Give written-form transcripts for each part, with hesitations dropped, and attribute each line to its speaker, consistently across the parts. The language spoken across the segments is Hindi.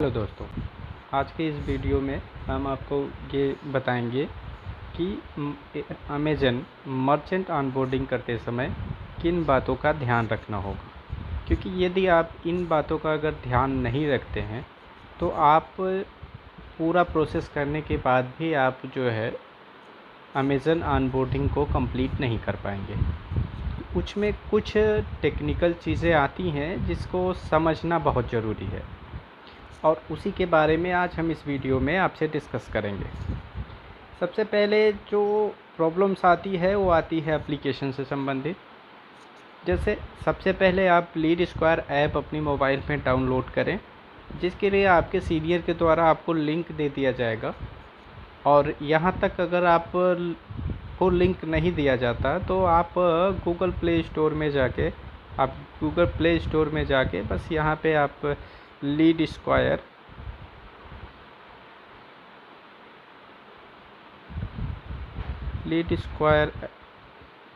Speaker 1: हेलो दोस्तों, आज के इस वीडियो में हम आपको ये बताएंगे कि अमेज़न मर्चेंट ऑनबोर्डिंग करते समय किन बातों का ध्यान रखना होगा। क्योंकि यदि आप इन बातों का अगर ध्यान नहीं रखते हैं तो आप पूरा प्रोसेस करने के बाद भी आप जो है अमेज़न ऑनबोर्डिंग को कंप्लीट नहीं कर पाएंगे। उसमें कुछ टेक्निकल चीज़ें आती हैं जिसको समझना बहुत ज़रूरी है और उसी के बारे में आज हम इस वीडियो में आपसे डिस्कस करेंगे। सबसे पहले जो प्रॉब्लम्स आती है वो आती है एप्लीकेशन से संबंधित। जैसे सबसे पहले आप लीड स्क्वायर ऐप अपनी मोबाइल में डाउनलोड करें, जिसके लिए आपके सीनियर के द्वारा आपको लिंक दे दिया जाएगा। और यहाँ तक अगर आप को लिंक नहीं दिया जाता तो आप गूगल प्ले स्टोर में जाके बस यहाँ पे आप लीड स्क्वायर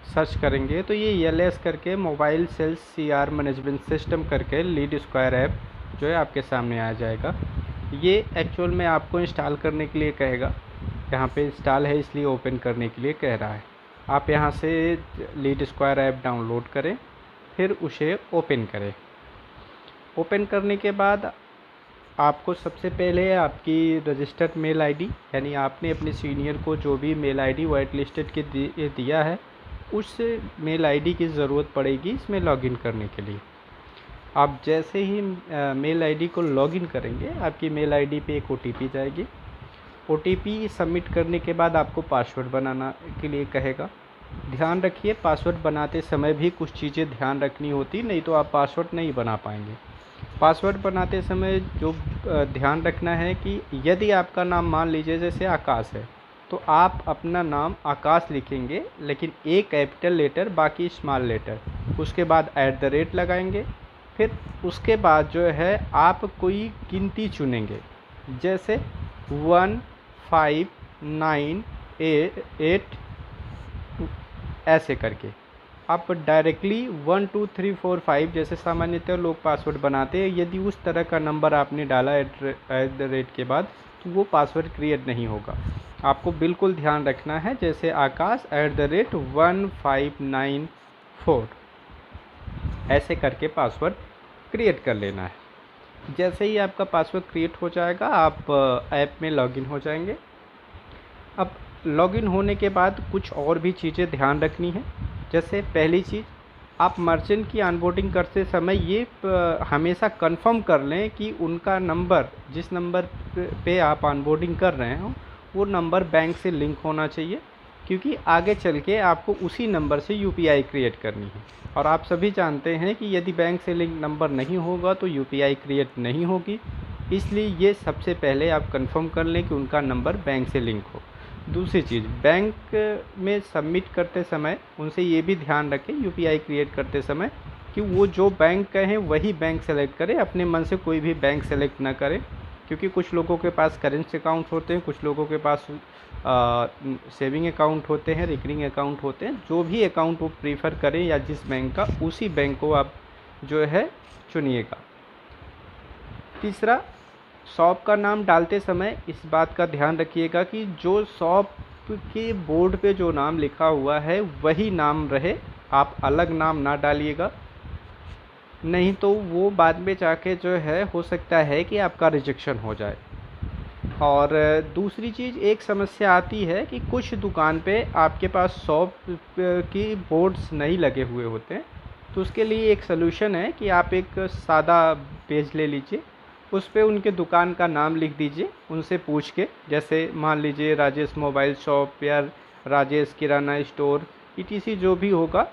Speaker 1: सर्च करेंगे तो ये एलएस करके mobile sales CR management system करके लीड स्क्वायर ऐप जो है आपके सामने आ जाएगा। ये एक्चुअल में आपको इंस्टॉल करने के लिए कहेगा, यहाँ पे इंस्टॉल है इसलिए ओपन करने के लिए कह रहा है। आप यहाँ से लीड स्क्वायर ऐप डाउनलोड करें, फिर उसे ओपन करें। ओपन करने के बाद आपको सबसे पहले आपकी रजिस्टर्ड मेल आईडी, यानी आपने अपने सीनियर को जो भी मेल आईडी वाइट लिस्टेड के दिया है उस मेल आईडी की ज़रूरत पड़ेगी इसमें लॉगिन करने के लिए। आप जैसे ही मेल आईडी को लॉगिन करेंगे आपकी मेल आईडी पे एक ओटीपी जाएगी। ओटीपी सबमिट करने के बाद आपको पासवर्ड बनाना के लिए कहेगा। ध्यान रखिए, पासवर्ड बनाते समय भी कुछ चीज़ें ध्यान रखनी होती, नहीं तो आप पासवर्ड नहीं बना पाएंगे। पासवर्ड बनाते समय जो ध्यान रखना है कि यदि आपका नाम मान लीजिए जैसे आकाश है तो आप अपना नाम आकाश लिखेंगे, लेकिन एक कैपिटल लेटर बाकी स्मॉल लेटर, उसके बाद @ लगाएंगे। फिर उसके बाद जो है आप कोई गिनती चुनेंगे, जैसे 1 5 9 8 ऐसे करके। आप डायरेक्टली 1 2 3 4 5 जैसे सामान्यतः लोग पासवर्ड बनाते हैं, यदि उस तरह का नंबर आपने डाला @ के बाद तो वो पासवर्ड क्रिएट नहीं होगा। आपको बिल्कुल ध्यान रखना है जैसे आकाश @1594 ऐसे करके पासवर्ड क्रिएट कर लेना है। जैसे ही आपका पासवर्ड क्रिएट हो जाएगा आप ऐप में लॉगिन हो जाएंगे। अब लॉगिन होने के बाद कुछ और भी चीज़ें ध्यान रखनी है। जैसे पहली चीज़, आप मर्चेंट की ऑनबोर्डिंग करते समय ये हमेशा कंफर्म कर लें कि उनका नंबर, जिस नंबर पे आप ऑनबोर्डिंग कर रहे हो वो नंबर बैंक से लिंक होना चाहिए, क्योंकि आगे चल के आपको उसी नंबर से यूपीआई क्रिएट करनी है। और आप सभी जानते हैं कि यदि बैंक से लिंक नंबर नहीं होगा तो यूपीआई क्रिएट नहीं होगी, इसलिए ये सबसे पहले आप कंफर्म कर लें कि उनका नंबर बैंक से लिंक हो। दूसरी चीज़, बैंक में सबमिट करते समय उनसे ये भी ध्यान रखें यूपीआई क्रिएट करते समय कि वो जो बैंक कहें वही बैंक सेलेक्ट करें, अपने मन से कोई भी बैंक सेलेक्ट ना करें। क्योंकि कुछ लोगों के पास करेंट अकाउंट होते हैं, कुछ लोगों के पास सेविंग अकाउंट होते हैं, रिकरिंग अकाउंट होते हैं। जो भी अकाउंट वो प्रीफर करें या जिस बैंक का, उसी बैंक को आप जो है चुनिएगा। तीसरा, शॉप का नाम डालते समय इस बात का ध्यान रखिएगा कि जो शॉप के बोर्ड पे जो नाम लिखा हुआ है वही नाम रहे, आप अलग नाम ना डालिएगा, नहीं तो वो बाद में जाके जो है हो सकता है कि आपका रिजेक्शन हो जाए। और दूसरी चीज़, एक समस्या आती है कि कुछ दुकान पे आपके पास शॉप की बोर्ड्स नहीं लगे हुए होते हैं, तो उसके लिए एक सलूशन है कि आप एक सादा पेज ले लीजिए, उस पे उनके दुकान का नाम लिख दीजिए, उनसे पूछ के। जैसे मान लीजिए राजेश मोबाइल शॉप या राजेश किराना स्टोर ETC जो भी होगा,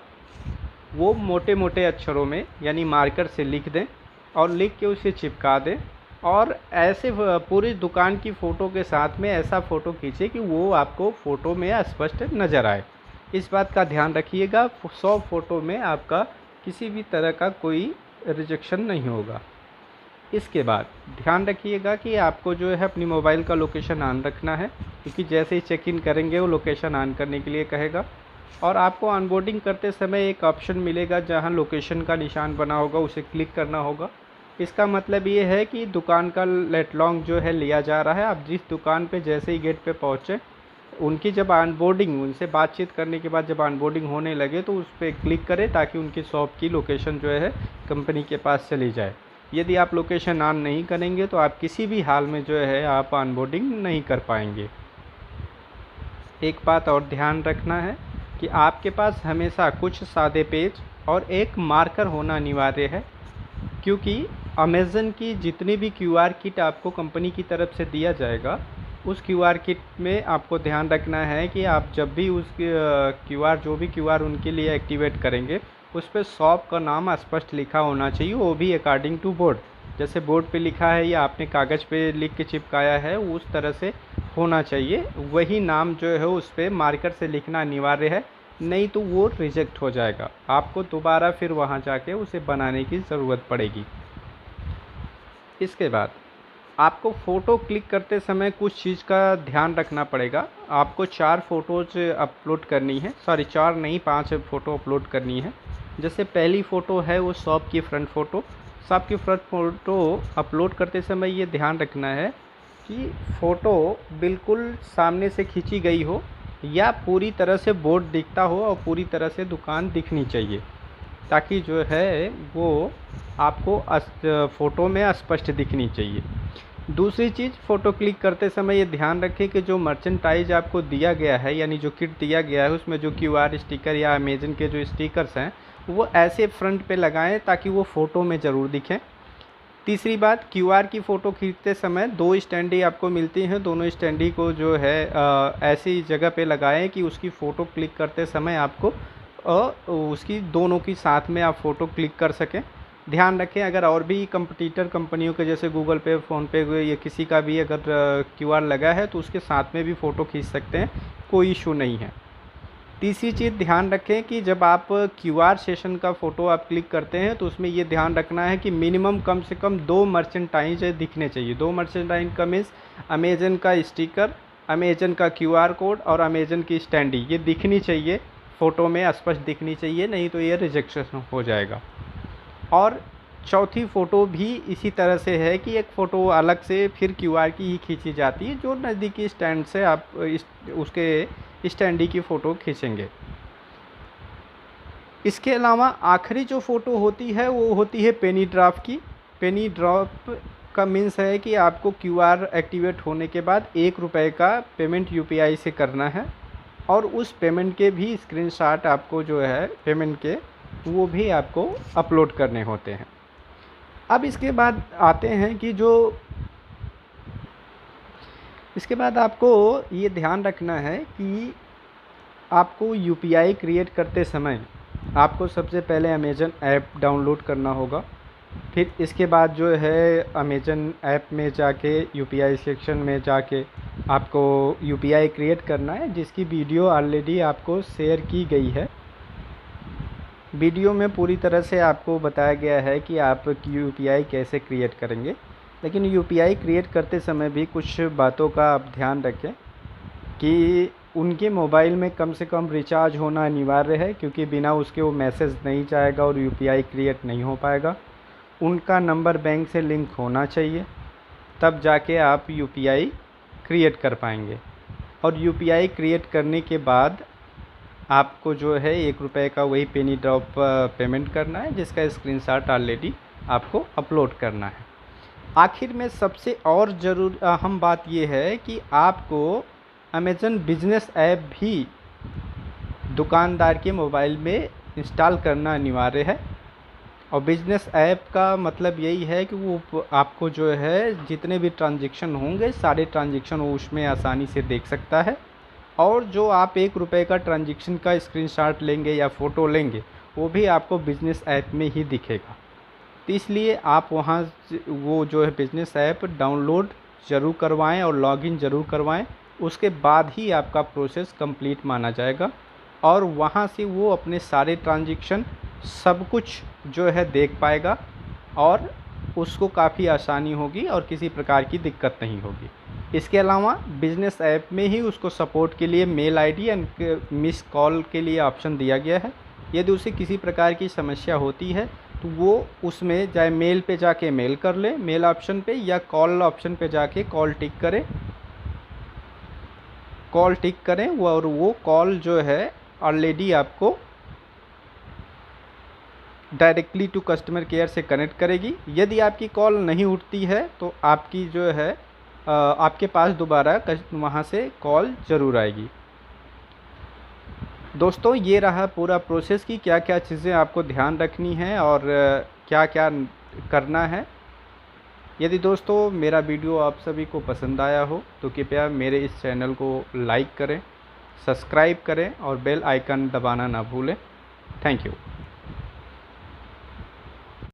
Speaker 1: वो मोटे मोटे अक्षरों में यानी मार्कर से लिख दें और लिख के उसे चिपका दें। और ऐसे पूरी दुकान की फ़ोटो के साथ में ऐसा फ़ोटो खींचे कि वो आपको फ़ोटो में स्पष्ट नज़र आए। इस बात का ध्यान रखिएगा, 100 फ़ोटो में आपका किसी भी तरह का कोई रिजेक्शन नहीं होगा। इसके बाद ध्यान रखिएगा कि आपको जो है अपनी मोबाइल का लोकेशन ऑन रखना है, क्योंकि जैसे ही चेक इन करेंगे वो लोकेशन ऑन करने के लिए कहेगा। और आपको ऑनबोर्डिंग करते समय एक ऑप्शन मिलेगा जहां लोकेशन का निशान बना होगा, उसे क्लिक करना होगा। इसका मतलब ये है कि दुकान का लेट लॉन्ग जो है लिया जा रहा है। आप जिस दुकान पे जैसे ही गेट पे पहुँचे, उनकी जब ऑनबोर्डिंग, उनसे बातचीत करने के बाद जब ऑनबोर्डिंग होने लगे तो उस पर क्लिक करें ताकि उनकी शॉप की लोकेशन जो है कंपनी के पास चली जाए। यदि आप लोकेशन ऑन नहीं करेंगे तो आप किसी भी हाल में जो है आप ऑनबोर्डिंग नहीं कर पाएंगे। एक बात और ध्यान रखना है कि आपके पास हमेशा कुछ सादे पेज और एक मार्कर होना अनिवार्य है, क्योंकि अमेज़न की जितनी भी क्यूआर किट आपको कंपनी की तरफ से दिया जाएगा, उस क्यूआर किट में आपको ध्यान रखना है कि आप जब भी उस क्यूआर, जो भी क्यूआर उनके लिए एक्टिवेट करेंगे, उस पर शॉप का नाम स्पष्ट लिखा होना चाहिए, वो भी अकॉर्डिंग टू बोर्ड। जैसे बोर्ड पे लिखा है या आपने कागज़ पे लिख के चिपकाया है, उस तरह से होना चाहिए। वही नाम जो है उस पर मार्कर से लिखना अनिवार्य है, नहीं तो वो रिजेक्ट हो जाएगा। आपको दोबारा फिर वहाँ जाके उसे बनाने की ज़रूरत पड़ेगी। इसके बाद आपको फ़ोटो क्लिक करते समय कुछ चीज़ का ध्यान रखना पड़ेगा। आपको 4 फ़ोटोज़ अपलोड करनी है, सॉरी 4 नहीं 5 फ़ोटो अपलोड करनी है। जैसे पहली फ़ोटो है वो शॉप की फ्रंट फ़ोटो। शॉप की फ्रंट फ़ोटो अपलोड करते समय ये ध्यान रखना है कि फ़ोटो बिल्कुल सामने से खींची गई हो या पूरी तरह से बोर्ड दिखता हो और पूरी तरह से दुकान दिखनी चाहिए, ताकि जो है वो आपको फ़ोटो में स्पष्ट दिखनी चाहिए। दूसरी चीज़, फ़ोटो क्लिक करते समय ये ध्यान रखें कि जो मर्चेंटाइज आपको दिया गया है, यानी जो किट दिया गया है, उसमें जो क्यूआर स्टिकर या अमेज़न के जो स्टिकर्स हैं वो ऐसे फ्रंट पे लगाएं ताकि वो फ़ोटो में ज़रूर दिखें। तीसरी बात, क्यूआर की फ़ोटो खींचते समय 2 स्टैंडी आपको मिलती हैं, दोनों स्टैंडी को जो है ऐसी जगह पे लगाएं कि उसकी फ़ोटो क्लिक करते समय आपको उसकी दोनों की साथ में आप फ़ोटो क्लिक कर सकें। ध्यान रखें, अगर और भी कंपटीटर कंपनियों के जैसे गूगल पे, फ़ोनपे या किसी का भी अगर क्यूआर लगा है तो उसके साथ में भी फ़ोटो खींच सकते हैं, कोई इशू नहीं है। तीसरी चीज़ ध्यान रखें कि जब आप क्यूआर सेशन का फ़ोटो आप क्लिक करते हैं तो उसमें ये ध्यान रखना है कि मिनिमम कम से कम 2 मर्चेंटाइज दिखने चाहिए। 2 मर्चेंटाइज का मीन्स अमेज़न का स्टिकर, अमेज़न का क्यूआर कोड और अमेज़न की स्टैंडी, ये दिखनी चाहिए, फ़ोटो में स्पष्ट दिखनी चाहिए, नहीं तो ये रिजेक्शन हो जाएगा। और चौथी फ़ोटो भी इसी तरह से है कि एक फ़ोटो अलग से फिर क्यूआर की ही खींची जाती है, जो नज़दीकी स्टैंड से आप उसके स्टैंडी की फ़ोटो खींचेंगे। इसके अलावा आखिरी जो फ़ोटो होती है वो होती है पेनी ड्रॉप की। पेनी ड्रॉप का मीन्स है कि आपको क्यूआर एक्टिवेट होने के बाद ₹1 का पेमेंट यूपीआई से करना है और उस पेमेंट के भी स्क्रीनशॉट आपको जो है पेमेंट के, वो भी आपको अपलोड करने होते हैं। अब इसके बाद आते हैं कि इसके बाद आपको ये ध्यान रखना है कि आपको यूपीआई क्रिएट करते समय आपको सबसे पहले अमेज़न ऐप डाउनलोड करना होगा। फिर इसके बाद जो है अमेज़न ऐप में जाके यूपीआई सेक्शन में जाके आपको यूपीआई क्रिएट करना है, जिसकी वीडियो ऑलरेडी आपको शेयर की गई है। वीडियो में पूरी तरह से आपको बताया गया है कि आप यूपीआई कैसे क्रिएट करेंगे, लेकिन यूपीआई क्रिएट करते समय भी कुछ बातों का आप ध्यान रखें कि उनके मोबाइल में कम से कम रिचार्ज होना अनिवार्य है, क्योंकि बिना उसके वो मैसेज नहीं जाएगा और यूपीआई क्रिएट नहीं हो पाएगा। उनका नंबर बैंक से लिंक होना चाहिए, तब जाके आप यूपीआई क्रिएट कर पाएंगे। और यूपीआई क्रिएट करने के बाद आपको जो है ₹1 का वही पेनी ड्रॉप पेमेंट करना है, जिसका स्क्रीनशॉट ऑलरेडी आपको अपलोड करना है। आखिर में सबसे और अहम बात ये है कि आपको अमेज़न बिजनेस ऐप भी दुकानदार के मोबाइल में इंस्टॉल करना अनिवार्य है। और बिजनेस ऐप का मतलब यही है कि वो आपको जो है जितने भी ट्रांजैक्शन होंगे, सारे ट्रांजैक्शन वो उसमें आसानी से देख सकता है। और जो आप ₹1 का ट्रांजैक्शन का स्क्रीनशॉट लेंगे या फ़ोटो लेंगे, वो भी आपको बिजनेस ऐप में ही दिखेगा। तो इसलिए आप वहाँ वो जो है बिजनेस ऐप डाउनलोड ज़रूर करवाएं और लॉगिन ज़रूर करवाएं, उसके बाद ही आपका प्रोसेस कंप्लीट माना जाएगा और वहाँ से वो अपने सारे ट्रांजैक्शन सब कुछ जो है देख पाएगा और उसको काफ़ी आसानी होगी और किसी प्रकार की दिक्कत नहीं होगी। इसके अलावा बिजनेस ऐप में ही उसको सपोर्ट के लिए mail ID and miss call के लिए ऑप्शन दिया गया है। यदि उसे किसी प्रकार की समस्या होती है तो वो उसमें चाहे मेल पे जाके मेल कर ले, मेल ऑप्शन पे, या कॉल ऑप्शन पे जाके कॉल टिक करें, कॉल टिक करें और वो कॉल जो है ऑलरेडी आपको डायरेक्टली टू कस्टमर केयर से कनेक्ट करेगी। यदि आपकी कॉल नहीं उठती है तो आपकी जो है आपके पास दोबारा वहाँ से कॉल ज़रूर आएगी। दोस्तों ये रहा पूरा प्रोसेस की क्या क्या चीज़ें आपको ध्यान रखनी है और क्या क्या करना है। यदि दोस्तों मेरा वीडियो आप सभी को पसंद आया हो तो कृपया मेरे इस चैनल को लाइक करें, सब्सक्राइब करें और बेल आइकन दबाना ना भूलें। Thank you.